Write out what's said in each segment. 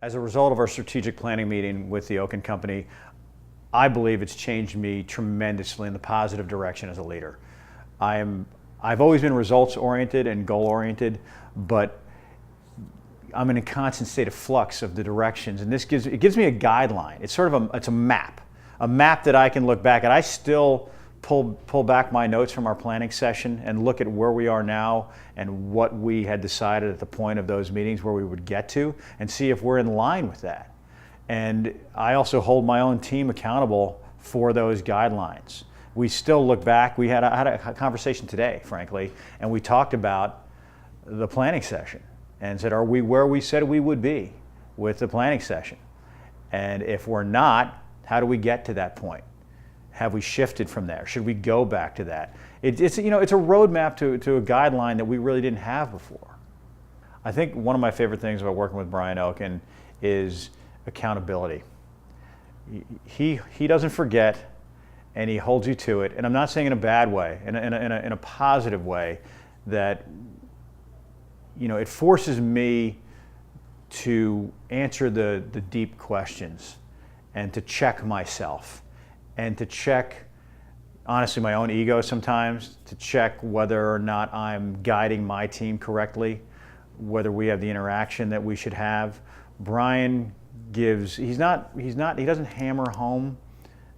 As a result of our strategic planning meeting with the Oken Company, I believe it's changed me tremendously in the positive direction as a leader. I've always been results-oriented and goal-oriented, but I'm in a constant state of flux of the directions, and this gives me a guideline. It's sort of it's a map that I can look back at. I still pull back my notes from our planning session and look at where we are now and what we had decided at the point of those meetings where we would get to, and see if we're in line with that. And I also hold my own team accountable for those guidelines. We still look back. I had a conversation today, frankly, and we talked about the planning session and said, are we where we said we would be with the planning session? And if we're not, how do we get to that point? Have we shifted from there? Should we go back to that? It's a roadmap to a guideline that we really didn't have before. I think one of my favorite things about working with Brian Oken is accountability. He doesn't forget, and he holds you to it. And I'm not saying in a bad way, in a positive way, that it forces me to answer the deep questions and to check myself and to check, honestly, my own ego sometimes, to check whether or not I'm guiding my team correctly, whether we have the interaction that we should have. Brian he doesn't hammer home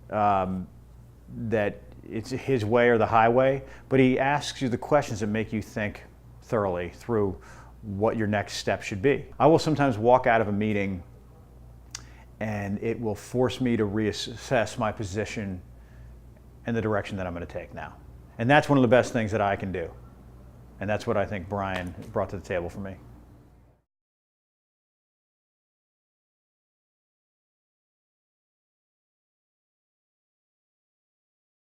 that it's his way or the highway, but he asks you the questions that make you think thoroughly through what your next step should be. I will sometimes walk out of a meeting and it will force me to reassess my position and the direction that I'm going to take now. And that's one of the best things that I can do. And that's what I think Brian brought to the table for me.